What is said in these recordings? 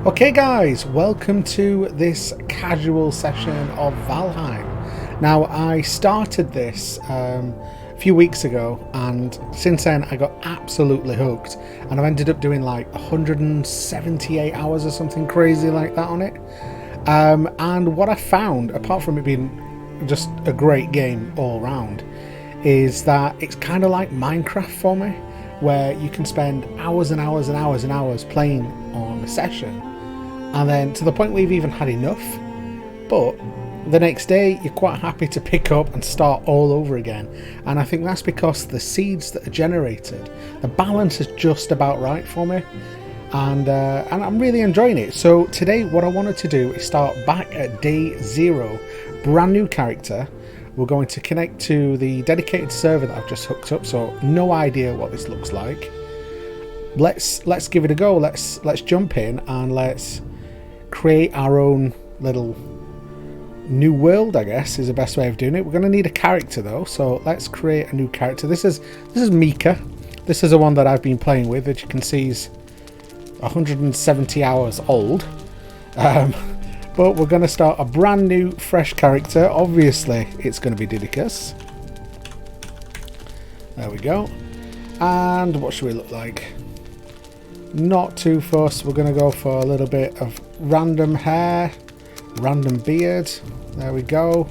Okay guys, welcome to this casual session of Valheim. Now I started this a few weeks ago, and since then I got absolutely hooked, and I've ended up doing like 178 hours or something crazy like that on it. And what I found, apart from it being just a great game all round, is that it's kind of like Minecraft for me, where you can spend hours and hours and hours and hours playing on a session, and then to the point where you've even had enough, but the next day you're quite happy to pick up and start all over again. And I think that's because the seeds that are generated, the balance is just about right for me, and I'm really enjoying it. So today what I wanted to do is start back at day 0, brand new character. We're going to connect to the dedicated server that I've just hooked up, so no idea what this looks like. Let's give it a go. Let's jump in and let's create our own little new world, I guess is the best way of doing it. We're going to need a character though, so let's create a new character. This is Mika. This is the one that I've been playing with. As you can see, he's 170 hours old. But we're going to start a brand new fresh character. Obviously it's going to be Didacus. There we go. And what should we look like? Not too fussed. We're going to go for a little bit of random hair, random beard. There we go.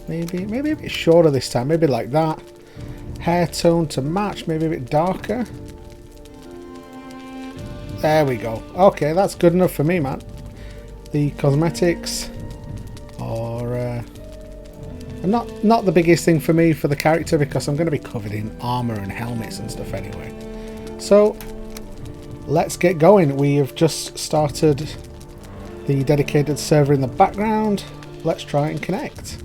Maybe a bit shorter this time. Maybe like that. Hair tone to match. Maybe a bit darker. There we go. Okay, that's good enough for me, man. The cosmetics are not the biggest thing for me for the character, because I'm going to be covered in armor and helmets and stuff anyway. So let's get going. We have just started the dedicated server in the background. Let's try and connect.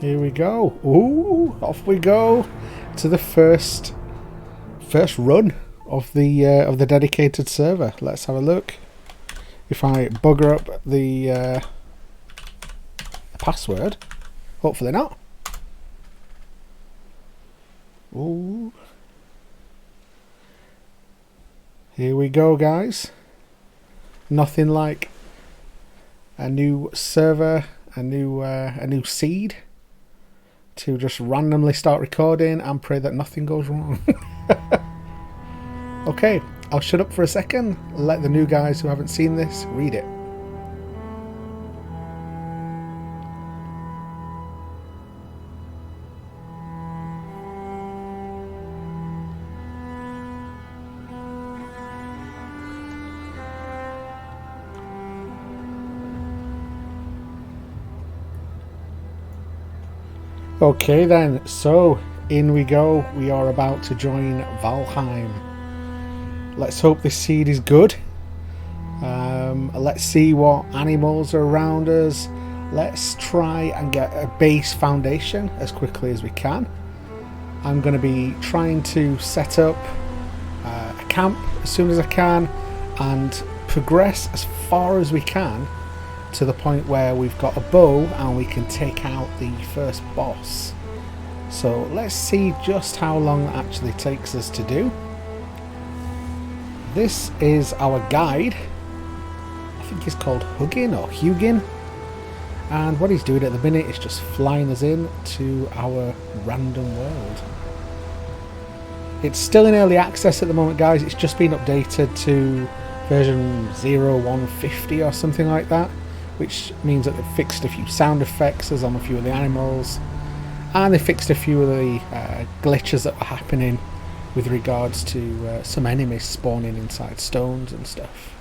Here we go. Ooh, off we go to the first run of the dedicated server. Let's have a look. If I bugger up the password, hopefully not. Ooh. Here we go, guys. Nothing like a new server, a new seed to just randomly start recording and pray that nothing goes wrong. Okay, I'll shut up for a second, let the new guys who haven't seen this read it. Okay then, so in we go. We are about to join Valheim. Let's hope this seed is good. Let's see what animals are around us. Let's try and get a base foundation as quickly as we can. I'm going to be trying to set up a camp as soon as I can and progress as far as we can to the point where we've got a bow and we can take out the first boss. So let's see just how long that actually takes us to do. This is our guide. I think he's called Hugin or Hugin, and what he's doing at the minute is just flying us in to our random world. It's still in early access at the moment, guys. It's just been updated to version 0.150 or something like that, which means that they've fixed a few sound effects as on a few of the animals, and they fixed a few of the glitches that were happening with regards to some enemies spawning inside stones and stuff.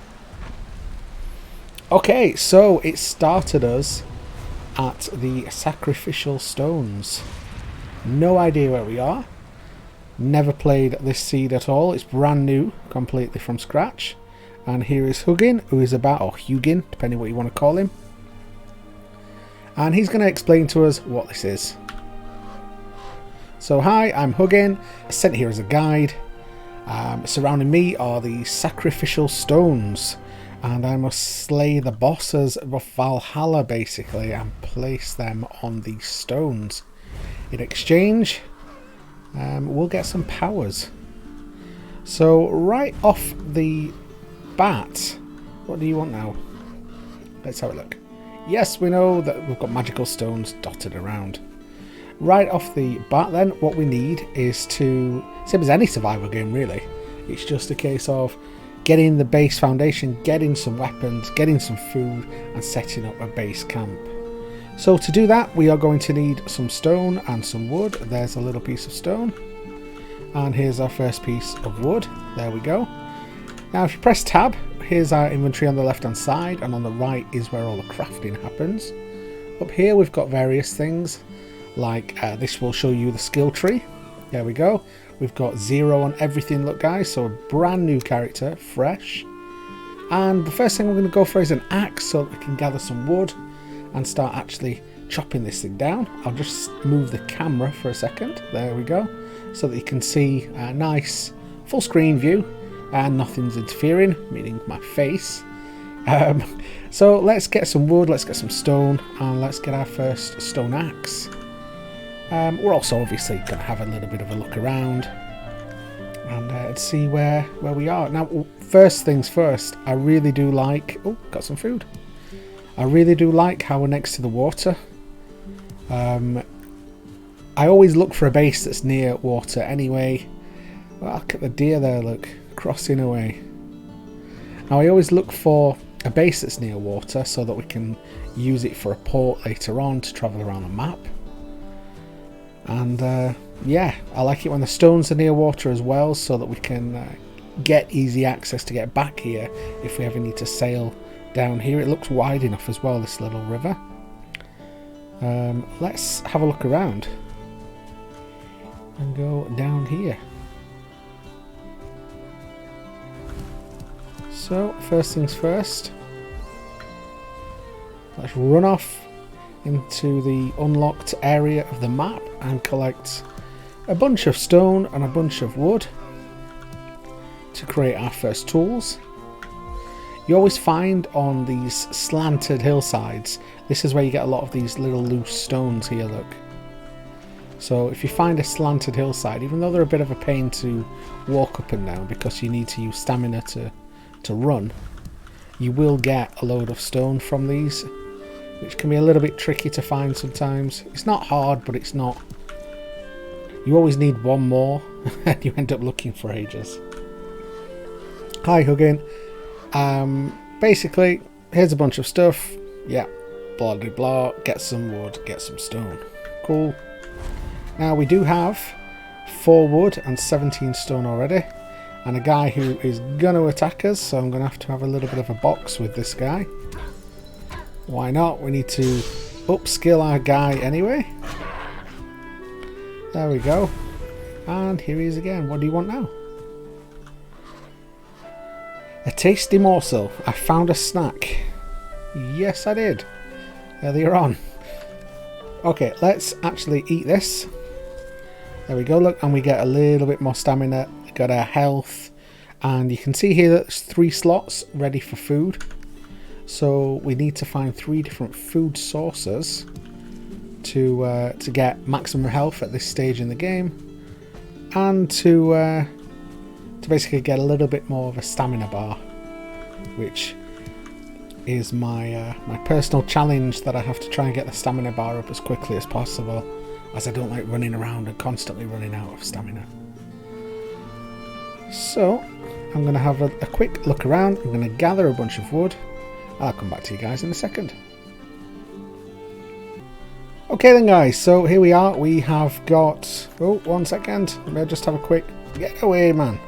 Okay, so it started us at the Sacrificial Stones. No idea where we are. Never played this seed at all. It's brand new, completely from scratch. And here is Hugin, who is about, or Hugin, depending what you want to call him. And he's going to explain to us what this is. So hi, I'm Hugin, sent here as a guide. Surrounding me are the Sacrificial Stones, and I must slay the bosses of Valhalla basically and place them on these stones. In exchange, we'll get some powers. So right off the bat, what do you want now? Let's have a look. Yes, we know that we've got magical stones dotted around. Right off the bat then, what we need is to, same as any survival game really, it's just a case of getting the base foundation, getting some weapons, getting some food, and setting up a base camp. So to do that, we are going to need some stone and some wood. There's a little piece of stone. And here's our first piece of wood. There we go. Now if you press tab, here's our inventory on the left hand side, and on the right is where all the crafting happens. Up here we've got various things, like this will show you the skill tree. There we go. We've got 0 on everything, look guys, so a brand new character, fresh. And the first thing we're going to go for is an axe, so that we can gather some wood and start actually chopping this thing down. I'll just move the camera for a second, there we go, so that you can see a nice full screen view and nothing's interfering, meaning my face. So let's get some wood, let's get some stone, and let's get our first stone axe. We're also obviously going to have a little bit of a look around and see where we are. Now, first things first, I really do like... Oh, got some food. I really do like how we're next to the water. I always look for a base that's near water anyway. Well, look at the deer there, look, crossing away. Now, I always look for a base that's near water so that we can use it for a port later on to travel around the map. And yeah, I like it when the stones are near water as well, so that we can get easy access to get back here if we ever need to sail down here. It looks wide enough as well, this little river. Let's have a look around and go down here. So first things first, let's run off into the unlocked area of the map and collect a bunch of stone and a bunch of wood to create our first tools. You always find on these slanted hillsides, this is where you get a lot of these little loose stones here, look. So if you find a slanted hillside, even though they're a bit of a pain to walk up and down because you need to use stamina to run, you will get a load of stone from these, which can be a little bit tricky to find sometimes. It's not hard, but it's not... You always need one more and you end up looking for ages. Hi Huggin. Basically, here's a bunch of stuff. Yeah, blah blah blah. Get some wood, get some stone. Cool. Now we do have 4 wood and 17 stone already, and a guy who is going to attack us, so I'm going to have a little bit of a box with this guy. Why not? We need to upskill our guy anyway. There we go. And here he is again. What do you want now? A tasty morsel. I found a snack. Yes, I did. Earlier on. Okay, let's actually eat this. There we go, look, and we get a little bit more stamina. We got our health. And you can see here that there's 3 slots ready for food. So we need to find 3 different food sources to get maximum health at this stage in the game, and to basically get a little bit more of a stamina bar, which is my my personal challenge, that I have to try and get the stamina bar up as quickly as possible, as I don't like running around and constantly running out of stamina. So I'm going to have a quick look around. I'm going to gather a bunch of wood. I'll come back to you guys in a second. Okay then guys, so here we are. We have got... Oh, 1 second. Let me just have a quick... Get away, man.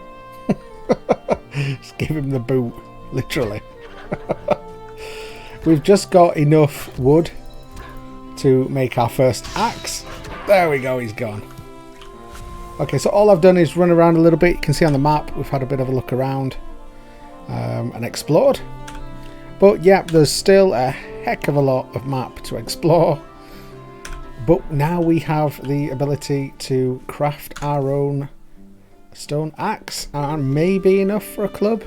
Just give him the boot, literally. We've just got enough wood to make our first axe. There we go, he's gone. Okay, so all I've done is run around a little bit. You can see on the map, we've had a bit of a look around and explored. But yeah, there's still a heck of a lot of map to explore. But now we have the ability to craft our own stone axe, and maybe enough for a club.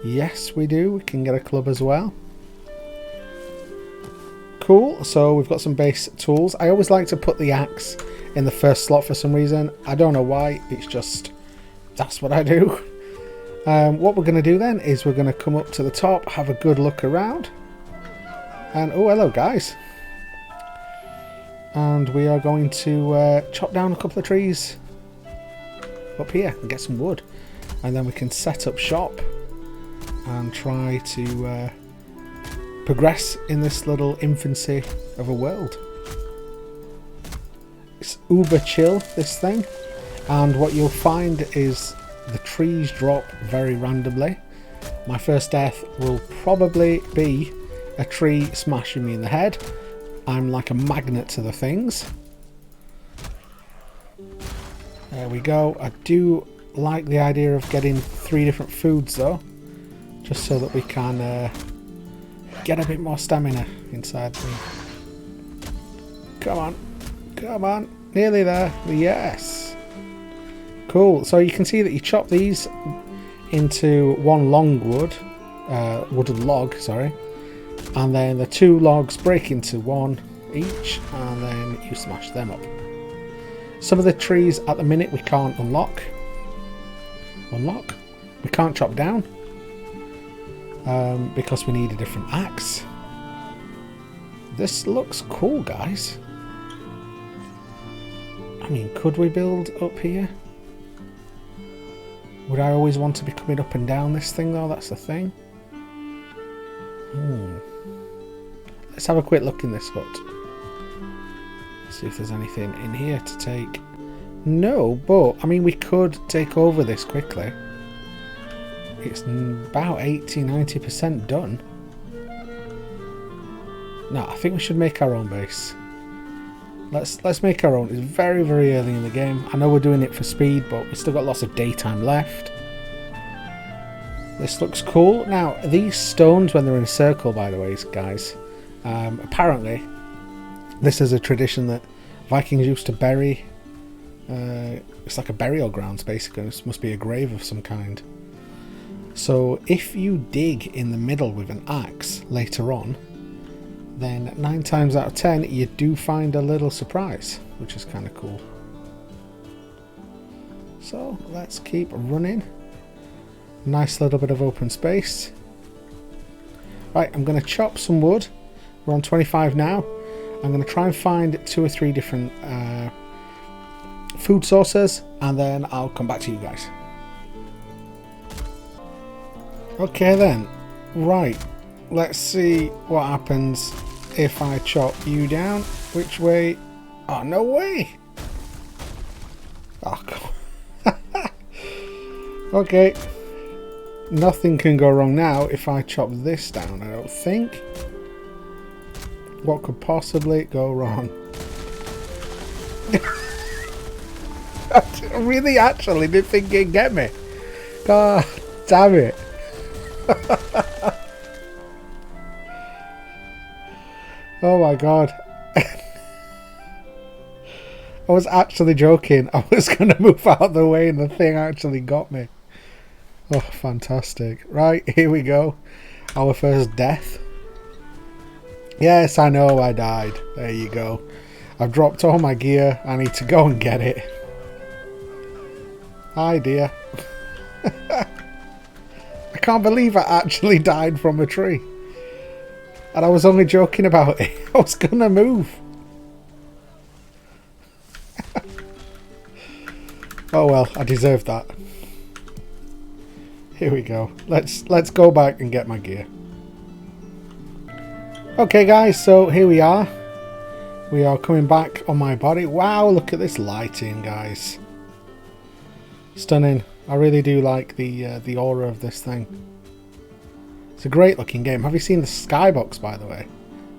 Yes, we do. We can get a club as well. Cool. So we've got some base tools. I always like to put the axe in the first slot for some reason. I don't know why. It's just That's what I do. What we're going to do then is we're going to come up to the top, have a good look around. And, oh, hello, guys. And we are going to chop down a couple of trees up here and get some wood. And then we can set up shop and try to progress in this little infancy of a world. It's uber chill, this thing. And what you'll find is the trees drop very randomly. My first death will probably be a tree smashing me in the head. I'm like a magnet to the things. There we go. I do like the idea of getting 3 different foods though, just so that we can get a bit more stamina inside me. Come on, come on, nearly there. Yes. Cool. So you can see that you chop these into one long wooden log, sorry, and then the 2 logs break into one each, and then you smash them up. Some of the trees at the minute we can't unlock. We can't chop down because we need a different axe. This looks cool, guys. I mean, could we build up here? Would I always want to be coming up and down this thing though? That's the thing. Let's have a quick look in this hut. See if there's anything in here to take. No, but I mean we could take over this quickly. It's about 80-90% done. No, I think we should make our own base. Let's make our own. It's very, very early in the game. I know we're doing it for speed, but we've still got lots of daytime left. This looks cool. Now, these stones, when they're in a circle, by the way, guys, apparently, this is a tradition that Vikings used to bury. It's like a burial grounds, basically. This must be a grave of some kind. So, if you dig in the middle with an axe later on, then 9 times out of 10 you do find a little surprise, which is kind of cool. So let's keep running. Nice little bit of open space. Right, I'm going to chop some wood. We're on 25 now. I'm going to try and find 2 or 3 different food sources, and then I'll come back to you guys. Okay then, right, let's see what happens if I chop you down. Which way? Oh, no way! Oh, God. Okay. Nothing can go wrong now if I chop this down, I don't think. What could possibly go wrong? I really actually didn't think it'd get me. God damn it. Oh my god. I was actually joking. I was going to move out of the way and the thing actually got me. Oh, fantastic. Right, here we go. Our first death. Yes, I know I died. There you go. I've dropped all my gear. I need to go and get it. Hi, dear. I can't believe I actually died from a tree. And I was only joking about it. I was going to move. Oh well, I deserved that. Here we go. Let's go back and get my gear. Okay guys, so here we are. We are coming back on my body. Wow, look at this lighting, guys. Stunning. I really do like the aura of this thing. It's a great looking game. Have you seen the skybox, by the way?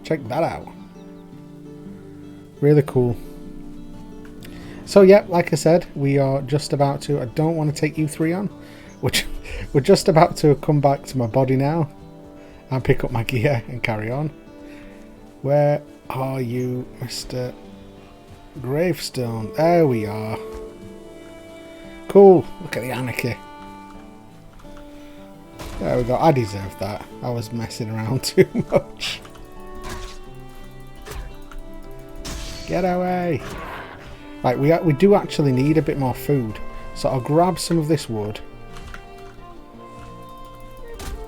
Check that out. Really cool. So yeah, like I said, we are just about to... I don't want to take you 3 on. We're just about to come back to my body now and pick up my gear and carry on. Where are you, Mr. Gravestone? There we are. Cool. Look at the anarchy. There we go. I deserved that. I was messing around too much. Get away. Right, we do actually need a bit more food. So I'll grab some of this wood.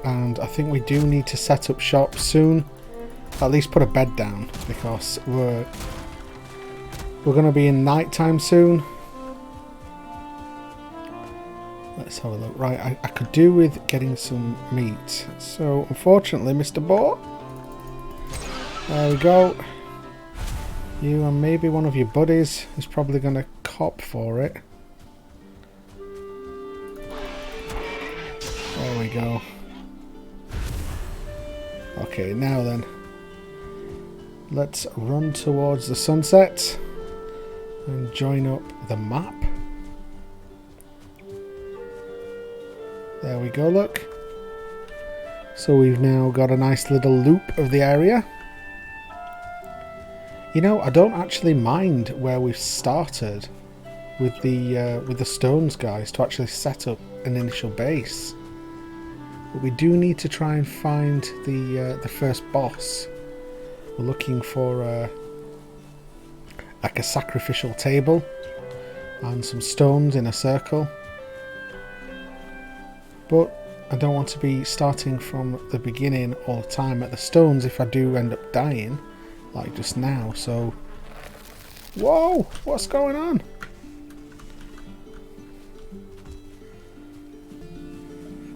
And I think we do need to set up shop soon. At least put a bed down, because we're going to be in night time soon. Let's have a look. Right, I could do with getting some meat. So unfortunately, Mr. Boar, there we go. You and maybe one of your buddies is probably going to cop for it. There we go. Okay, now then. Let's run towards the sunset and join up the map. There we go, look. So we've now got a nice little loop of the area. You know, I don't actually mind where we've started with the stones guys to actually set up an initial base. But we do need to try and find the first boss. We're looking for like a sacrificial table and some stones in a circle. But I don't want to be starting from the beginning all the time at the stones if I do end up dying, like just now. So, whoa, what's going on?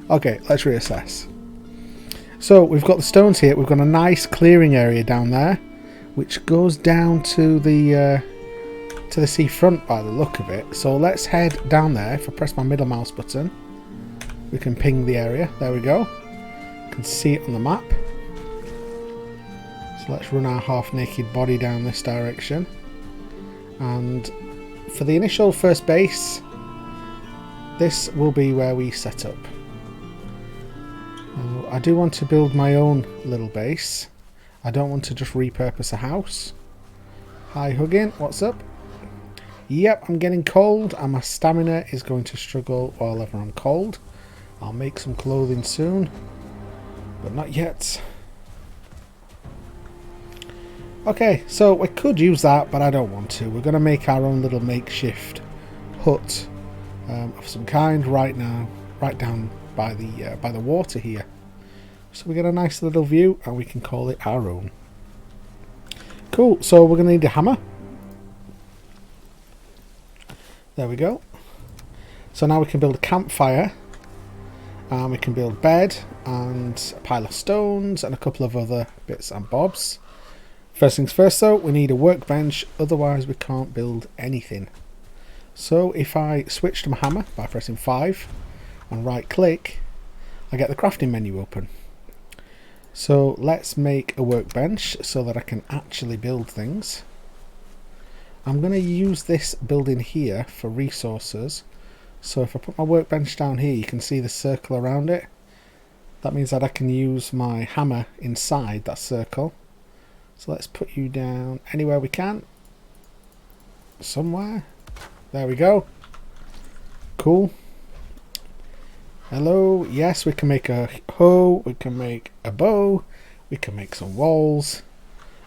Okay, let's reassess. So we've got the stones here. We've got a nice clearing area down there, which goes down to the seafront by the look of it. So let's head down there. If I press my middle mouse button, we can ping the area. There we go. You can see it on the map. So let's run our half-naked body down this direction. And for the initial first base, this will be where we set up. I do want to build my own little base. I don't want to just repurpose a house. Hi Huggin, what's up? Yep, I'm getting cold and my stamina is going to struggle while ever I'm cold. I'll make some clothing soon, but not yet. Okay, so we could use that, but I don't want to. We're going to make our own little makeshift hut of some kind right now, right down by the water here. So we get a nice little view and we can call it our own. Cool, so we're going to need a hammer. There we go. So now we can build a campfire. And we can build a bed and a pile of stones and a couple of other bits and bobs. First things first though, we need a workbench, otherwise we can't build anything. So if I switch to my hammer by pressing 5 and right click, I get the crafting menu open. So let's make a workbench so that I can actually build things. I'm going to use this building here for resources. So if I put my workbench down here, you can see the circle around it. That means that I can use my hammer inside that circle. So let's put you down anywhere we can. Somewhere. There we go. Cool. Hello. Yes, we can make a hoe, we can make a bow, we can make some walls,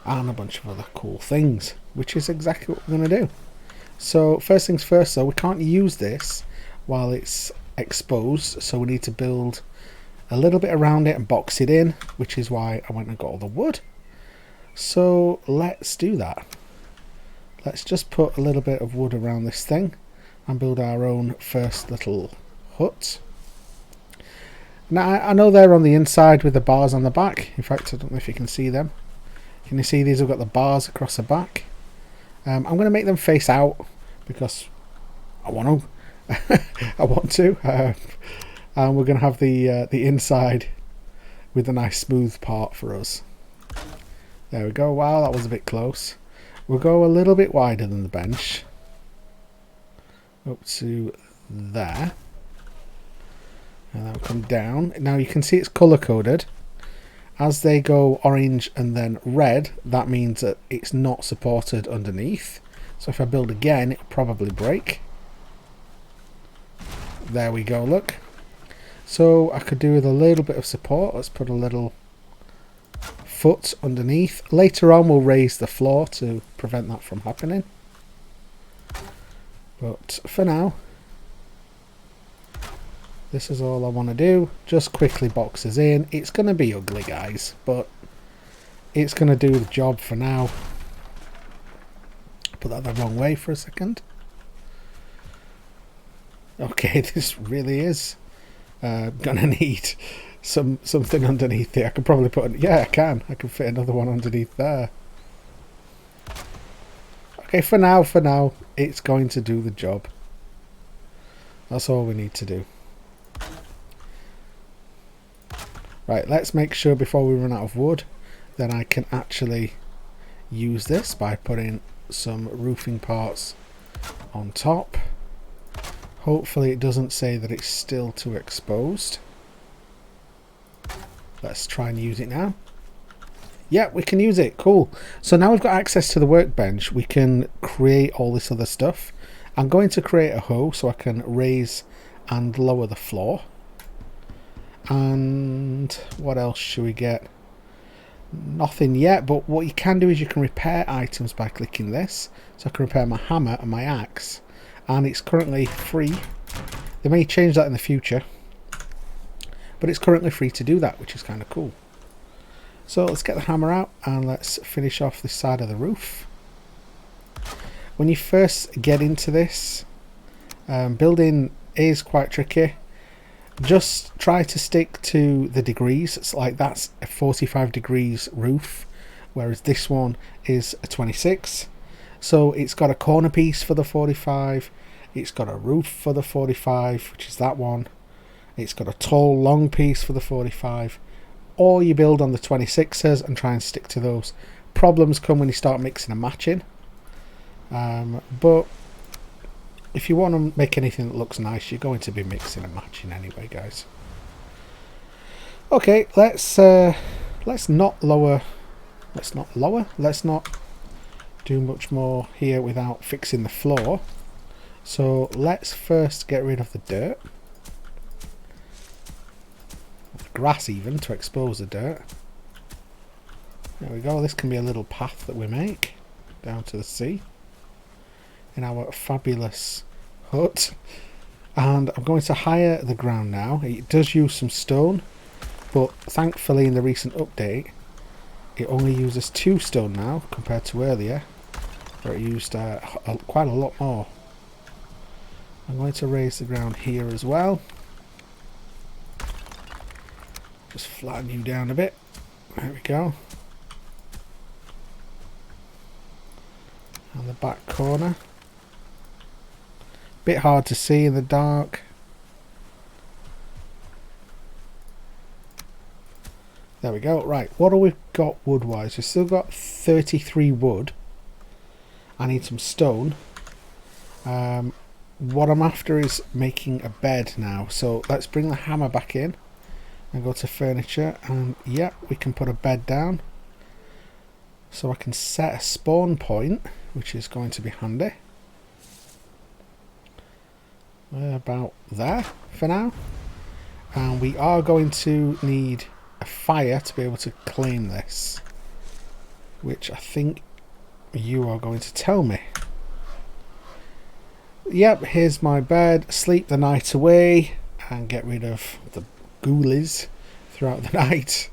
and a bunch of other cool things, which is exactly what we're going to do. So first things first though, we can't use this while it's exposed, so we need to build a little bit around it and box it in, which is why I went and got all the wood. So let's do that. Let's just put a little bit of wood around this thing and build our own first little hut. Now I know they're on the inside with the bars on the back. In fact, I don't know if you can see them. Can you see these have got the bars across the back? I'm going to make them face out because I want to. I want to. And we're going to have the inside with a nice smooth part for us. There we go. Wow, that was a bit close. We'll go a little bit wider than the bench. Up to there. And that will come down. Now you can see it's colour coded. As they go orange and then red, that means that it's not supported underneath. So if I build again, it'll probably break. There we go, look. So I could do with a little bit of support. Let's put a little foot underneath. Later on we'll raise the floor to prevent that from happening. But for now, This is all I want to do. Just quickly boxes in. It's going to be ugly, guys, but it's going to do the job for now. Put that the wrong way for a second. Okay, this really is gonna need something underneath here. I could probably put, yeah, I can fit another one underneath there. Okay, for now, it's going to do the job. That's all we need to do. Right, let's make sure before we run out of wood that I can actually use this by putting some roofing parts on top. Hopefully it doesn't say that it's still too exposed. Let's try and use it now. Yeah, we can use it. Cool. So now we've got access to the workbench. We can create all this other stuff. I'm going to create a hoe so I can raise and lower the floor. And what else should we get? Nothing yet, but what you can do is you can repair items by clicking this. So I can repair my hammer and my axe. And it's currently free. They may change that in the future, but it's currently free to do that, which is kind of cool. So let's get the hammer out and let's finish off this side of the roof. When you first get into this, building is quite tricky. Just try to stick to the degrees. It's like that's a 45 degrees roof, whereas this one is a 26. So it's got a corner piece for the 45, it's got a roof for the 45, which is that one, it's got a tall long piece for the 45, or you build on the 26s and try and stick to those. Problems come when you start mixing and matching, but if you want to make anything that looks nice, you're going to be mixing and matching anyway, guys. Okay, let's not do much more here without fixing the floor. So let's first get rid of the dirt, the grass even, to expose the dirt. There we go. This can be a little path that we make down to the sea in our fabulous hut. And I'm going to hire the ground now. It does use some stone, but thankfully in the recent update it only uses 2 stone now compared to earlier, where it used quite a lot more. I'm going to raise the ground here as well. Just flatten you down a bit. There we go. And the back corner. Bit hard to see in the dark. There we go. Right, what do we got wood wise? We've still got 33 wood. I need some stone. What I'm after is making a bed now. So let's bring the hammer back in and go to furniture. And yeah, we can put a bed down. So I can set a spawn point, which is going to be handy. About there for now. And we are going to need a fire to be able to claim this, which I think you are going to tell me. Yep, here's my bed. Sleep the night away and get rid of the ghoulies throughout the night.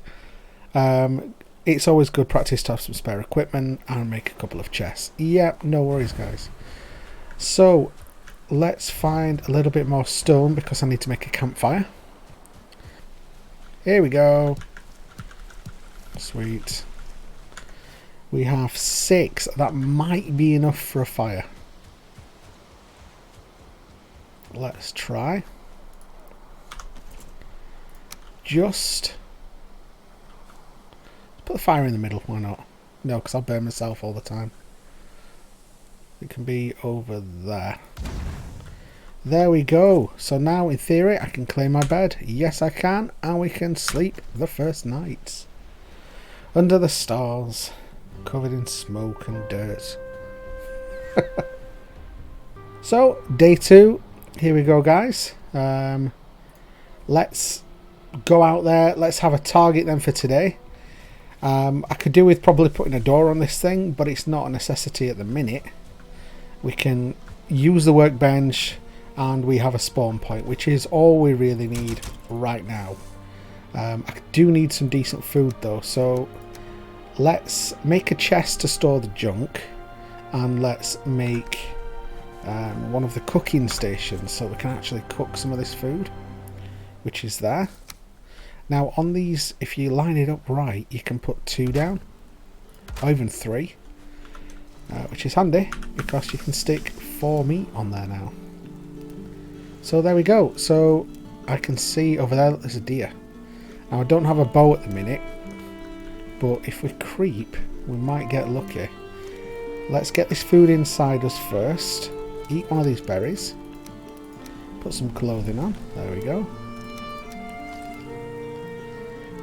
It's always good practice to have some spare equipment and make a couple of chests. Yep, no worries, guys. So let's find a little bit more stone because I need to make a campfire. Here we go. Sweet. We have 6. That might be enough for a fire. Let's try. Just put the fire in the middle, why not? No, because I'll burn myself all the time. It can be over there. There we go. So now in theory I can claim my bed. Yes I can. And we can sleep the first night under the stars, covered in smoke and dirt. So day 2. Here we go, guys. Let's go out there. Let's have a target then for today. I could do with probably putting a door on this thing, but it's not a necessity at the minute. We can use the workbench and we have a spawn point, which is all we really need right now. I do need some decent food though, so let's make a chest to store the junk, and let's make one of the cooking stations so we can actually cook some of this food, which is there. Now on these, if you line it up right, you can put 2 down, or even 3, which is handy because you can stick 4 meat on there now. So there we go. So I can see over there there's a deer. Now I don't have a bow at the minute, but if we creep we might get lucky. Let's get this food inside us first. Eat one of these berries. Put some clothing on. There we go.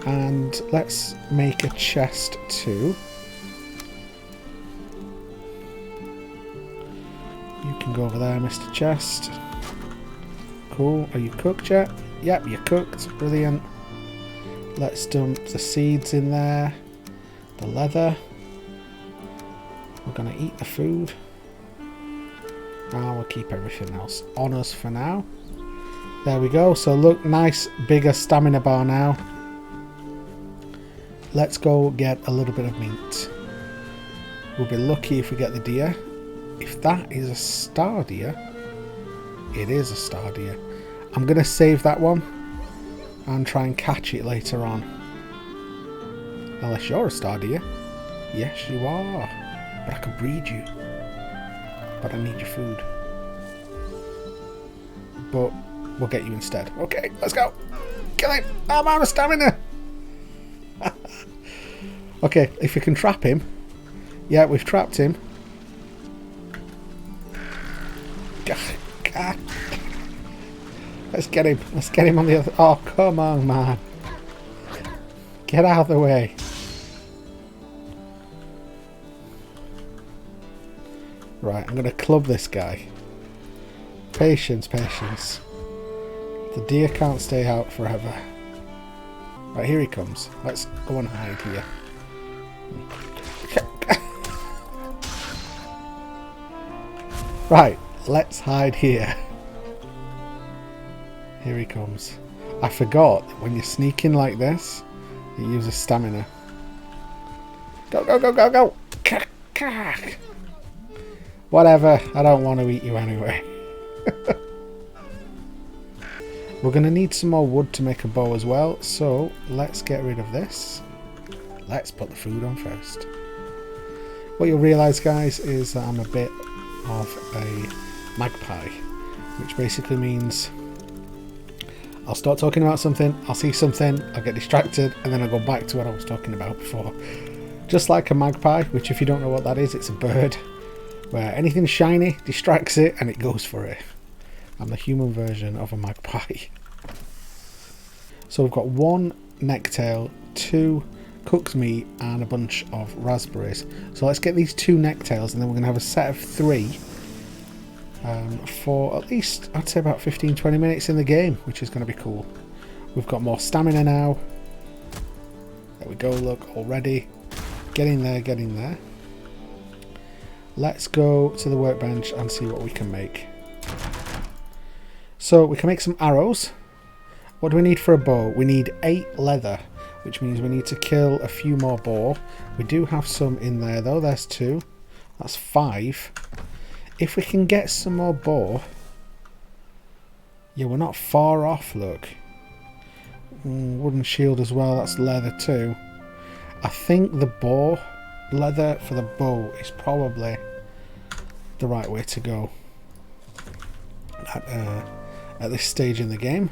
And let's make a chest too. You can go over there, Mr. Chest. Cool. Are you cooked yet? Yep, you're cooked. Brilliant. Let's dump the seeds in there. The leather. We're going to eat the food. And we'll keep everything else on us for now. There we go. So look, nice bigger stamina bar now. Let's go get a little bit of meat. We'll be lucky if we get the deer. If that is a star deer, it is a star deer. I'm going to save that one and try and catch it later on. Unless you're a star deer. Yes, you are. But I could breed you. But I need your food. But we'll get you instead. Okay, let's go. Kill him. I'm out of stamina. Okay, if we can trap him. Yeah, we've trapped him. Let's get him. Let's get him on the other... Oh, come on, man. Get out of the way. Right, I'm going to club this guy. Patience, patience. The deer can't stay out forever. Right, here he comes. Let's go and hide here. Right, let's hide here. Here he comes. I forgot that when you're sneaking like this, it uses stamina. Go, go, go, go, go! Whatever, I don't want to eat you anyway. We're going to need some more wood to make a bow as well, so let's get rid of this. Let's put the food on first. What you'll realise, guys, is that I'm a bit of a magpie, which basically means I'll start talking about something, I'll see something, I'll get distracted, and then I'll go back to what I was talking about before. Just like a magpie, which if you don't know what that is, it's a bird where anything shiny distracts it and it goes for it. I'm the human version of a magpie. So we've got 1 necktail, 2 cooked meat, and a bunch of raspberries. So let's get these 2 necktails, and then we're going to have a set of 3 for at least, I'd say, about 15-20 minutes in the game, which is going to be cool. We've got more stamina now. There we go, look, already. Getting there, getting there. Let's go to the workbench and see what we can make. So we can make some arrows. What do we need for a bow? We need 8 leather, which means we need to kill a few more boar. We do have some in there though. There's 2. That's 5. If we can get some more boar. Yeah, we're not far off, look. Wooden shield as well. That's leather too. I think the boar leather for the bow is probably the right way to go at this stage in the game.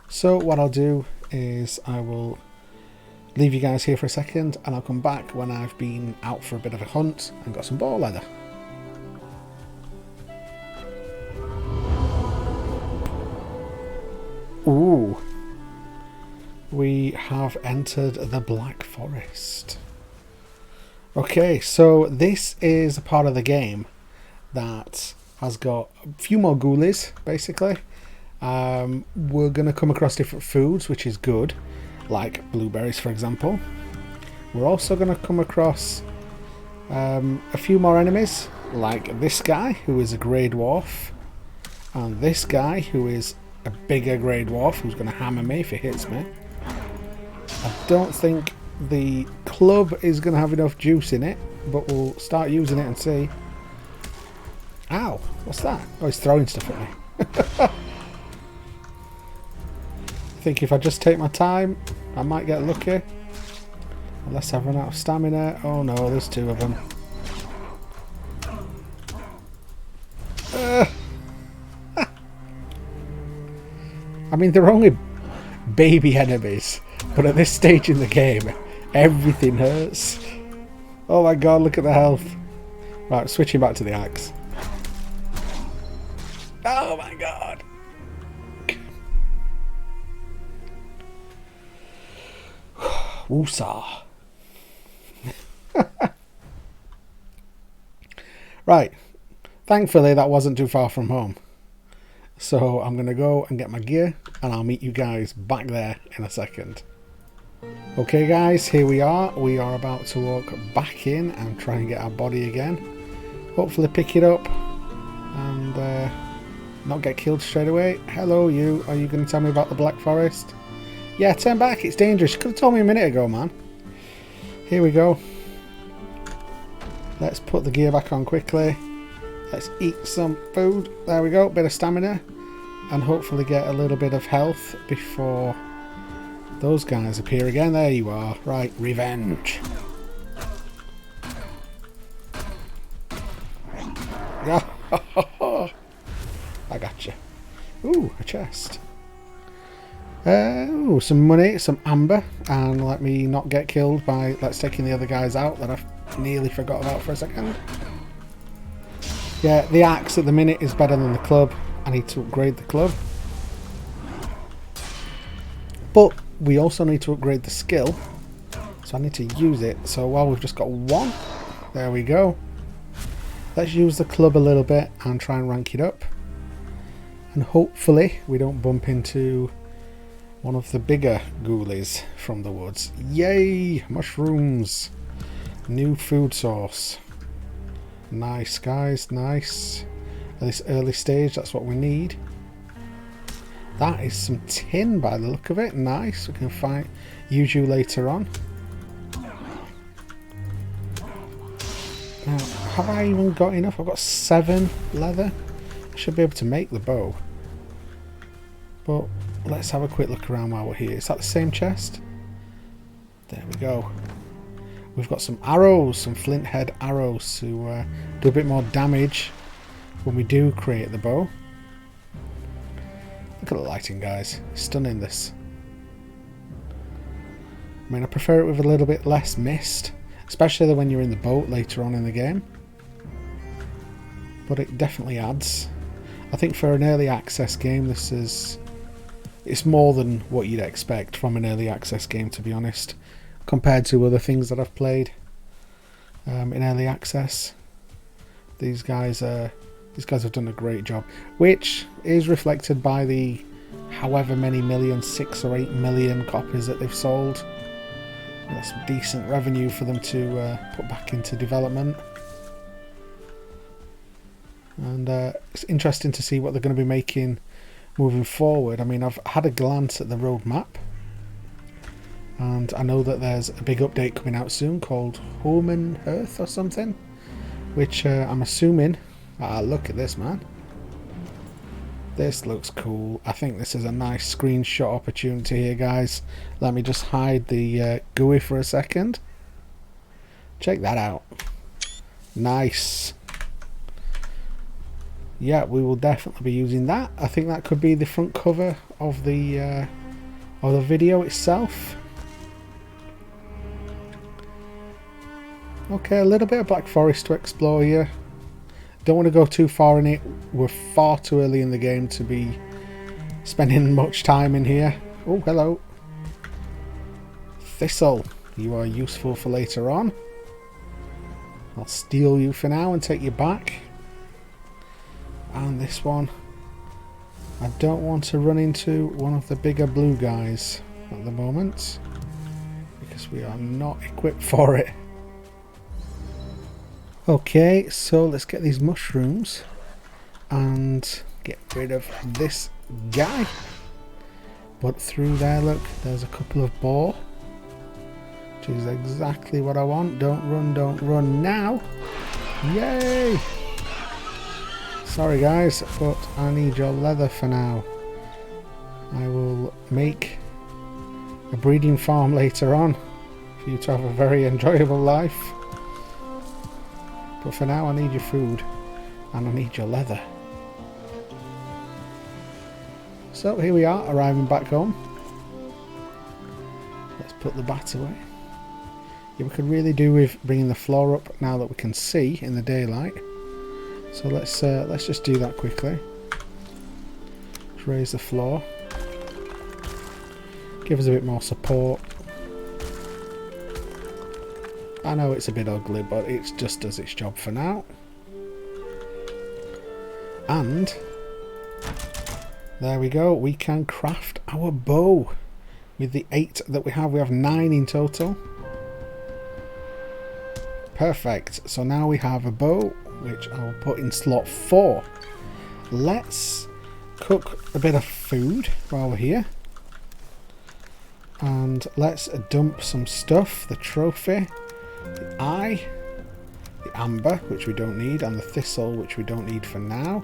So what I'll do is I will leave you guys here for a second, and I'll come back when I've been out for a bit of a hunt and got some boar leather. Ooh, we have entered the Black Forest. Okay, so this is a part of the game that has got a few more ghoulies, basically. We're going to come across different foods, which is good, like blueberries, for example. We're also going to come across a few more enemies, like this guy, who is a grey dwarf. And this guy, who is a bigger grey dwarf, who's going to hammer me if he hits me. I don't think the club is going to have enough juice in it, but we'll start using it and see. Ow, what's that? Oh, he's throwing stuff at me. I think if I just take my time, I might get lucky. Unless I run out of stamina. Oh no, there's two of them. I mean, they're only baby enemies, but at this stage in the game, everything hurts. Oh my god, look at the health. Right, switching back to the axe. Oh my god. Woosah. Right. Thankfully, that wasn't too far from home. So I'm going to go and get my gear, and I'll meet you guys back there in a second. Okay guys, here we are. We are about to walk back in and try and get our body again. Hopefully pick it up and not get killed straight away. Hello you, are you going to tell me about the Black Forest? Yeah, turn back, it's dangerous. You could have told me a minute ago, man. Here we go. Let's put the gear back on quickly. Let's eat some food. There we go, bit of stamina. And hopefully get a little bit of health before those guys appear again. There you are. Right, revenge. I got you. Ooh, a chest. Ooh, some money, some amber, and let me not get killed by taking the other guys out that I've nearly forgot about for a second. Yeah, the axe at the minute is better than the club. I need to upgrade the club. But we also need to upgrade the skill, so I need to use it. So while we've just got one, there we go. Let's use the club a little bit and try and rank it up. And hopefully we don't bump into one of the bigger ghoulies from the woods. Yay! Mushrooms! New food source. Nice guys, nice. At this early stage, that's what we need. That is some tin by the look of it. Nice. We can use you later on. Now, have I even got enough? I've got 7 leather. I should be able to make the bow. But let's have a quick look around while we're here. Is that the same chest? There we go. We've got some arrows, some flint head arrows to do a bit more damage when we do create the bow. Look at the lighting, guys. It's stunning, this. I mean, I prefer it with a little bit less mist, especially when you're in the boat later on in the game. But it definitely adds. I think for an early access game, it's more than what you'd expect from an early access game, to be honest, compared to other things that I've played in early access. These guys have done a great job, which is reflected by the however many million, 6 or 8 million copies that they've sold. That's decent revenue for them to put back into development. And it's interesting to see what they're going to be making moving forward. I mean, I've had a glance at the roadmap, and I know that there's a big update coming out soon called Home and Earth or something, which I'm assuming... look at this, man. This looks cool. I think this is a nice screenshot opportunity here, guys. Let me just hide the GUI for a second. Check that out. Nice. Yeah, we will definitely be using that. I think that could be the front cover of the video itself. Okay, a little bit of Black Forest to explore here. Don't want to go too far in it. We're far too early in the game to be spending much time in here. Oh, hello. Thistle. You are useful for later on. I'll steal you for now and take you back. And this one. I don't want to run into one of the bigger blue guys at the moment, because we are not equipped for it. Okay, so let's get these mushrooms and get rid of this guy. But through there, look, there's a couple of boar, which is exactly what I want. Don't run now. Yay! Sorry guys, but I need your leather for now. I will make a breeding farm later on for you to have a very enjoyable life. But for now I need your food and I need your leather. So here we are, arriving back home. Let's put the bat away. Yeah, we could really do with bringing the floor up now that we can see in the daylight. So let's just do that quickly. Let's raise the floor. Give us a bit more support. I know it's a bit ugly, but it just does its job for now. And there we go. We can craft our bow with the 8 that we have. We have 9 in total. Perfect. So now we have a bow, which I will put in slot 4. Let's cook a bit of food while we're here. And let's dump some stuff. The trophy, the eye, the amber, which we don't need, and the thistle, which we don't need for now.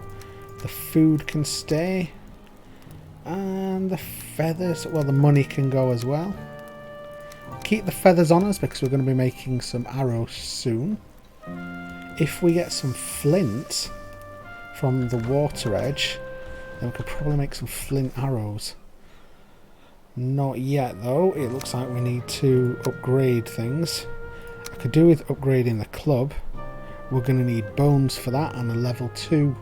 The food can stay. And the feathers, well, the money can go as well. Keep the feathers on us because we're going to be making some arrows soon. If we get some flint from the water edge, then we could probably make some flint arrows. Not yet though. It looks like we need to upgrade things. I could do with upgrading the club. We're going to need bones for that and a level 2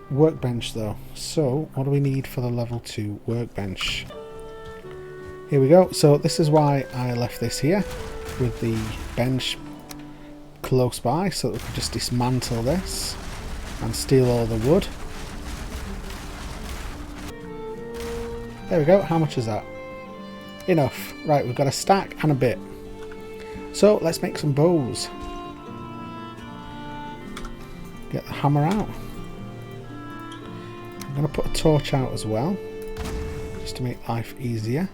workbench though. So what do we need for the level 2 workbench? Here we go. So this is why I left this here with the bench close by, so that we could just dismantle this and steal all the wood. There we go. How much is that? Enough. Right, we've got a stack and a bit. So let's make some bows. Get the hammer out. I'm going to put a torch out as well, just to make life easier.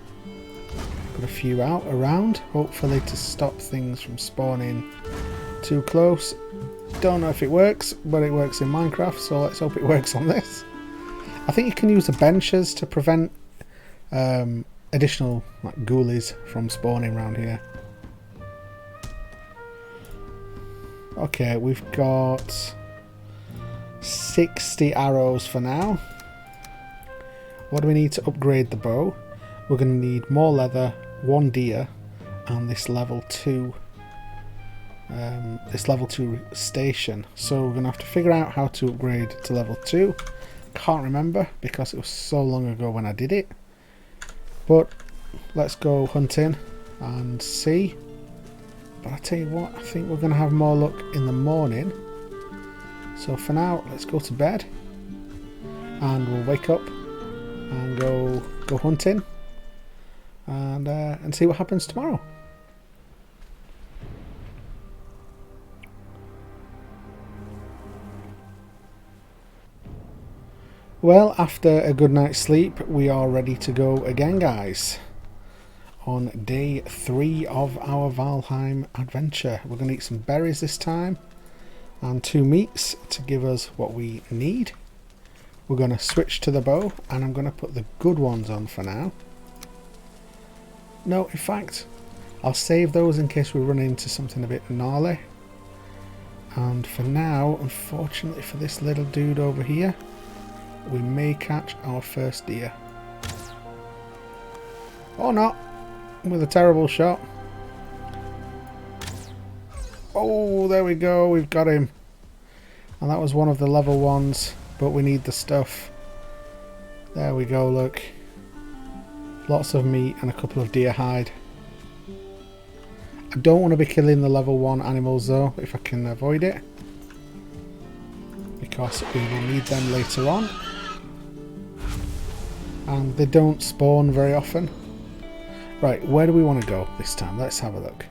Put a few out around, hopefully to stop things from spawning too close. Don't know if it works, but it works in Minecraft, so let's hope it works on this. I think you can use the benches to prevent additional ghoulies from spawning around here. Okay, we've got 60 arrows for now. What do we need to upgrade the bow? We're going to need more leather, 1 deer, and this level 2 station. So we're going to have to figure out how to upgrade to level 2. Can't remember because it was so long ago when I did it. But let's go hunting and see. But I tell you what, I think we're going to have more luck in the morning. So for now, let's go to bed and we'll wake up and go hunting and see what happens tomorrow. Well, after a good night's sleep, we are ready to go again, guys. On day 3 of our Valheim adventure. We're going to eat some berries this time and 2 meats to give us what we need. We're going to switch to the bow and I'm going to put the good ones on for now. No, in fact, I'll save those in case we run into something a bit gnarly. And for now, unfortunately for this little dude over here, we may catch our first deer. Or not, with a terrible shot. Oh, there we go, we've got him. And that was one of the level 1s, but we need the stuff. There we go, look. Lots of meat and a couple of deer hide. I don't want to be killing the level 1 animals though, if I can avoid it, because we will need them later on. And they don't spawn very often. Right, where do we want to go this time? Let's have a look.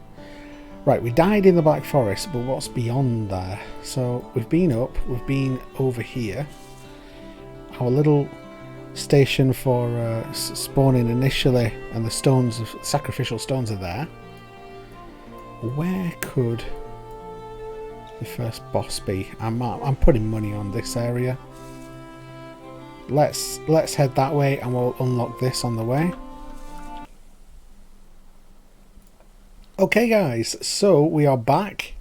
Right, we died in the Black Forest, but what's beyond there? So we've been up, we've been over here. our little station for spawning initially, and the stones, of sacrificial stones, are there. Where could the first boss be? I'm putting money on this area. Let's head that way, and we'll unlock this on the way. Okay guys, so we are back,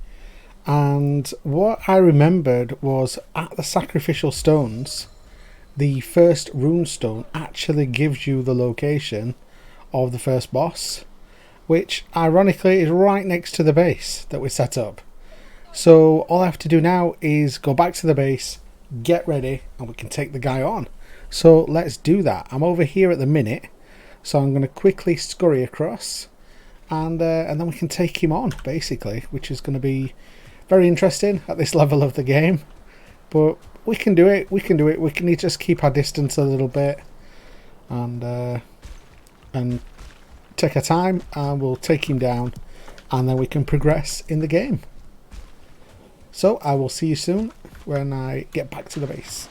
and what I remembered was at the Sacrificial Stones, the first rune stone actually gives you the location of the first boss, which ironically is right next to the base that we set up. So all I have to do now is go back to the base, get ready, and we can take the guy on. So let's do that. I'm over here at the minute, so I'm going to quickly scurry across, and then we can take him on, basically, which is going to be very interesting at this level of the game. But we can do it. We can do it. We can just keep our distance a little bit, and take our time, and we'll take him down, and then we can progress in the game. So I will see you soon when I get back to the base.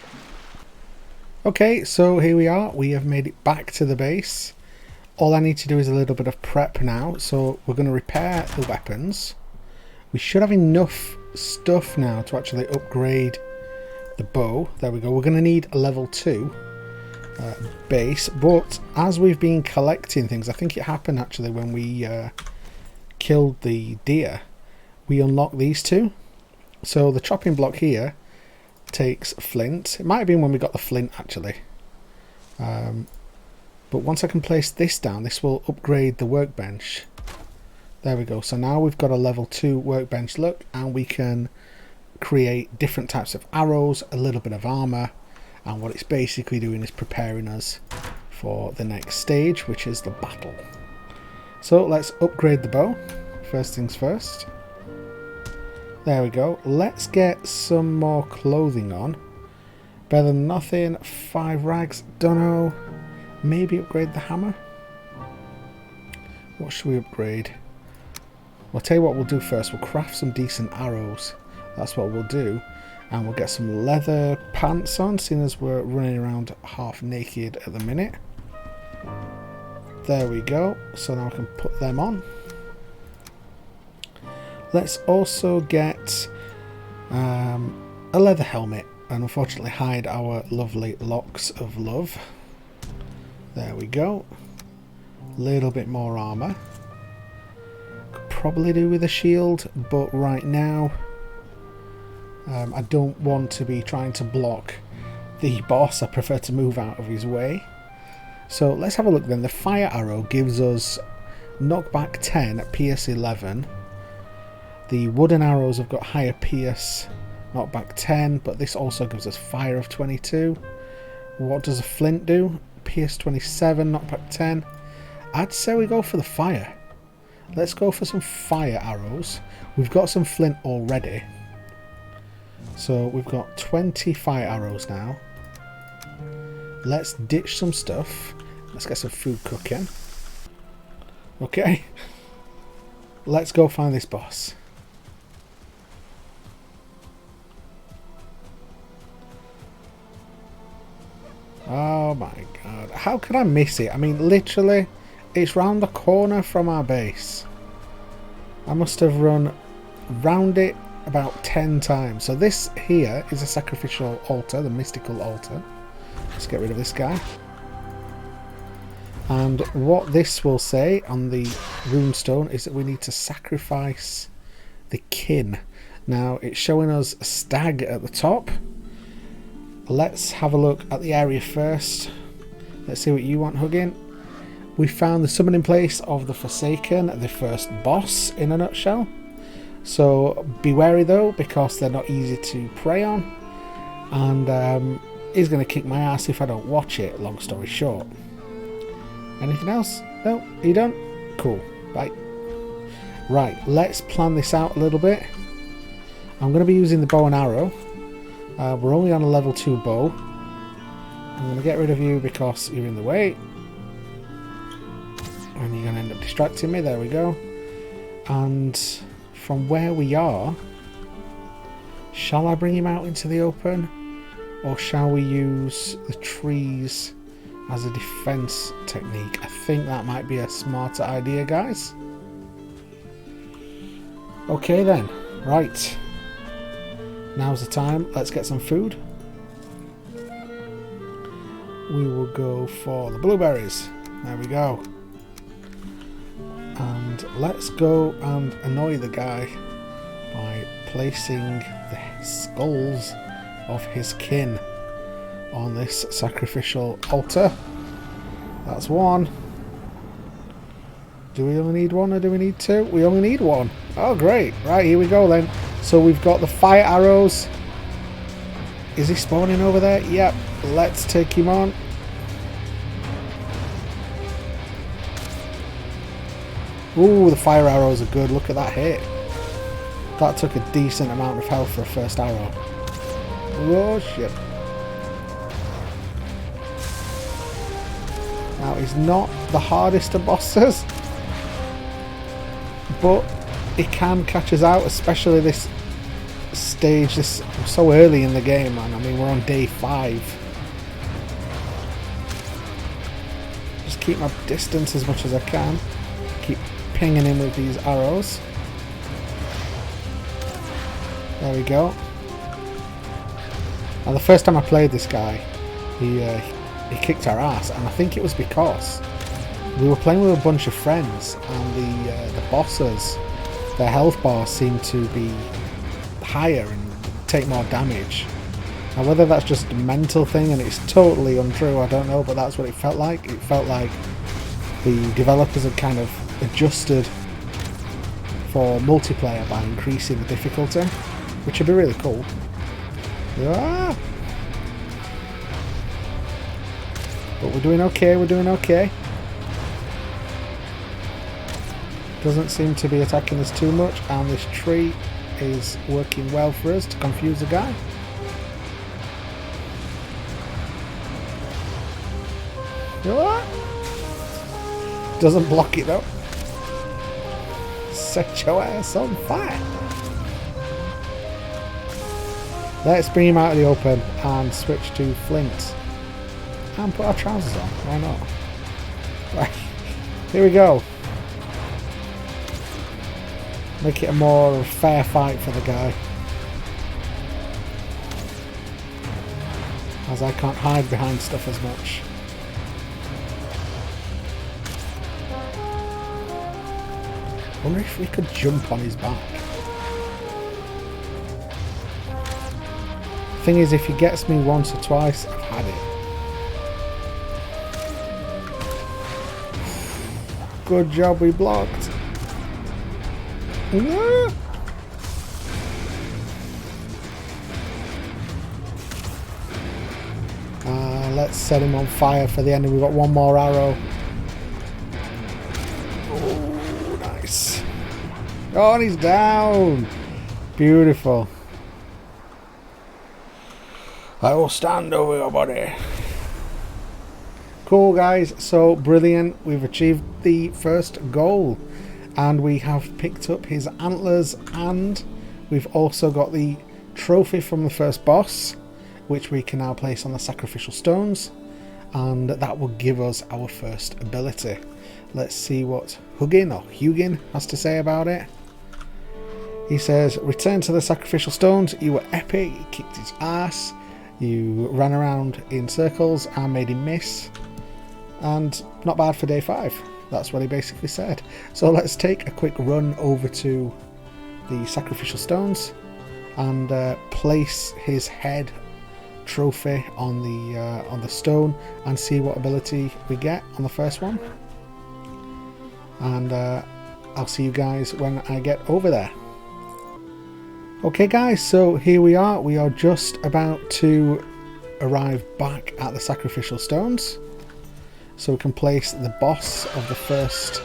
Okay, so here we are. We have made it back to the base. All I need to do is a little bit of prep now. So we're going to repair the weapons. We should have enough stuff now to actually upgrade the bow. There we go. We're going to need a level 2 base. But as we've been collecting things, I think it happened actually when we killed the deer. We unlocked these two. So the chopping block here takes flint. It might have been when we got the flint actually. But once I can place this down, this will upgrade the workbench. There we go. So now we've got a level 2 workbench look, and we can create different types of arrows, a little bit of armor, and what it's basically doing is preparing us for the next stage, which is the battle. So let's upgrade the bow. First things first. There we go. Let's get some more clothing on. Better than nothing. 5 rags. Don't know. Maybe upgrade the hammer. What should we upgrade? I'll tell you what we'll do first. We'll craft some decent arrows. That's what we'll do. And we'll get some leather pants on, seeing as we're running around half naked at the minute. There we go. So now I can put them on. Let's also get a leather helmet and unfortunately hide our lovely locks of love. There we go. Little bit more armor. Could probably do with a shield, but right now I don't want to be trying to block the boss. I prefer to move out of his way. So let's have a look then. The fire arrow gives us knockback 10 at pierce 11. The wooden arrows have got higher pierce, knockback 10, but this also gives us fire of 22. What does a flint do? Pierce 27, knockback 10. I'd say we go for the fire. Let's go for some fire arrows. We've got some flint already. So we've got 20 fire arrows now. Let's ditch some stuff. Let's get some food cooking. Okay. Let's go find this boss. Oh my god. How could I miss it? I mean, literally, it's round the corner from our base. I must have run round it about 10 times. So this here is a sacrificial altar, the mystical altar. Let's get rid of this guy. And what this will say on the runestone is that we need to sacrifice the kin. Now, it's showing us a stag at the top. Let's have a look at the area first. Let's see what you want, Huggin. We found the summoning place of the Forsaken, the first boss in a nutshell. So be wary though, because they're not easy to prey on. And he's going to kick my ass if I don't watch it, long story short. Anything else? No? Are you done? Cool. Bye. Right, let's plan this out a little bit. I'm going to be using the bow and arrow. We're only on a level 2 bow. I'm going to get rid of you because you're in the way. And you're going to end up distracting me. There we go. And from where we are, shall I bring him out into the open? Or shall we use the trees as a defense technique? I think that might be a smarter idea, guys. Okay then, right. Now's the time. Let's get some food. We will go for the blueberries. There we go. And let's go and annoy the guy by placing the skulls of his kin on this sacrificial altar. That's one. Do we only need one or do we need two? We only need one. Oh great. Right, here we go then. So we've got the fire arrows. Is he spawning over there? Yep. Let's take him on. Ooh, the fire arrows are good. Look at that hit. That took a decent amount of health for a first arrow. Oh shit. Now he's not the hardest of bosses, but it can catch us out, especially this stage, this so early in the game, man. I mean, we're on day 5. Just keep my distance as much as I can. Keep pinging him with these arrows. There we go. Now the first time I played this guy, he kicked our ass, and I think it was because we were playing with a bunch of friends, and the bosses, their health bars seem to be higher and take more damage. Now whether that's just a mental thing and it's totally untrue, I don't know, but that's what it felt like. It felt like the developers had kind of adjusted for multiplayer by increasing the difficulty, which would be really cool. Ah! But we're doing okay, we're doing okay. Doesn't seem to be attacking us too much, and this tree is working well for us to confuse the guy. What? Doesn't block it though. Set your ass on fire. Let's bring him out of the open and switch to flint. And put our trousers on. Why not? Right. Here we go. Make it a more fair fight for the guy. As I can't hide behind stuff as much. Wonder if we could jump on his back. Thing is, if he gets me once or twice, I've had it. Good job we blocked. No. Let's set him on fire for the end. We've got one more arrow. Oh, nice. Oh, and he's down. Beautiful. I will stand over your body. Cool, guys. So brilliant. We've achieved the first goal. And we have picked up his antlers, and we've also got the trophy from the first boss, which we can now place on the Sacrificial Stones, and that will give us our first ability. Let's see what Hugin has to say about it. He says, return to the Sacrificial Stones, you were epic, you kicked his ass, you ran around in circles and made him miss, and not bad for day 5. That's what he basically said. So let's take a quick run over to the Sacrificial Stones and place his head trophy on the stone and see what ability we get on the first one. And I'll see you guys when I get over there. Okay guys, so here we are. We are just about to arrive back at the Sacrificial Stones. So we can place the boss of the first,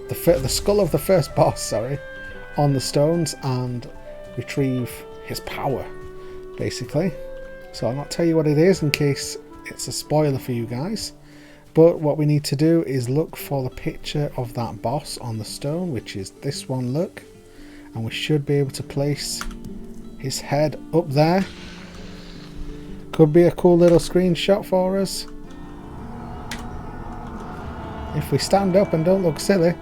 the skull of the first boss, sorry, on the stones and retrieve his power, basically. So I'll not tell you what it is in case it's a spoiler for you guys. But what we need to do is look for the picture of that boss on the stone, which is this one, look. And we should be able to place his head up there. could be a cool little screenshot for us. If we stand up and don't look silly.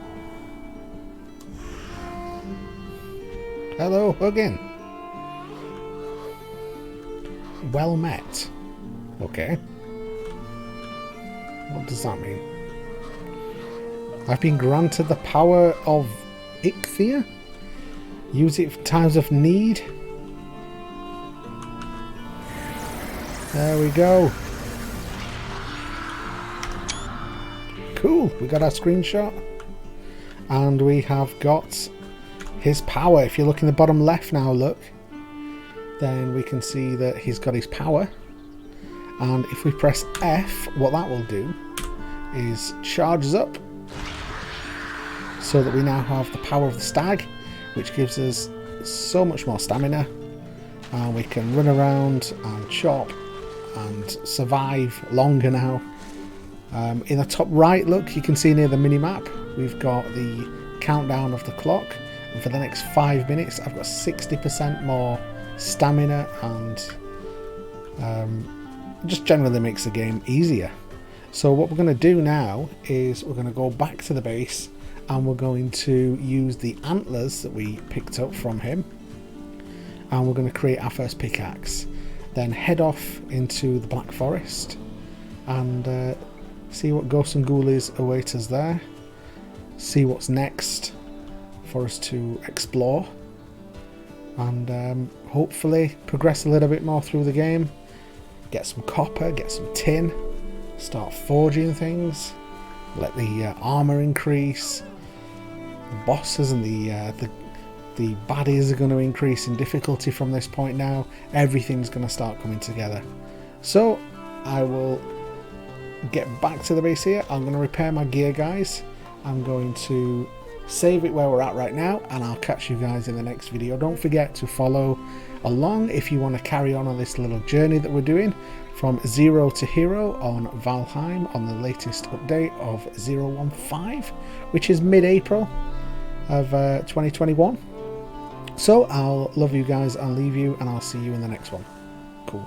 Hello again. Well met. Okay. What does that mean? I've been granted the power of Ichthia. Use it for times of need. There we go. Cool. We got our screenshot. And we have got his power. If you look in the bottom left now, look. Then we can see that he's got his power. And if we press F, what that will do is charges up. So that we now have the power of the stag, which gives us so much more stamina. And we can run around and chop and survive longer now. In the top right, look, you can see near the mini-map, we've got the countdown of the clock. And for the next 5 minutes, I've got 60% more stamina, and just generally makes the game easier. So what we're going to do now is we're going to go back to the base, and we're going to use the antlers that we picked up from him, and we're going to create our first pickaxe. Then head off into the Black Forest and see what ghosts and ghoulies await us there. See what's next for us to explore, and hopefully progress a little bit more through the game. Get some copper, get some tin, start forging things, let the armor increase. The bosses and the baddies are going to increase in difficulty from this point now. Everything's going to start coming together. So I will get back to the base here. I'm going to repair my gear, guys. I'm going to save it where we're at right now, and I'll catch you guys in the next video. Don't forget to follow along if you want to carry on this little journey that we're doing from 0 to hero on Valheim on the latest update of 015, which is mid-April of 2021. So I'll love you guys, I'll leave you, and I'll see you in the next one. Cool.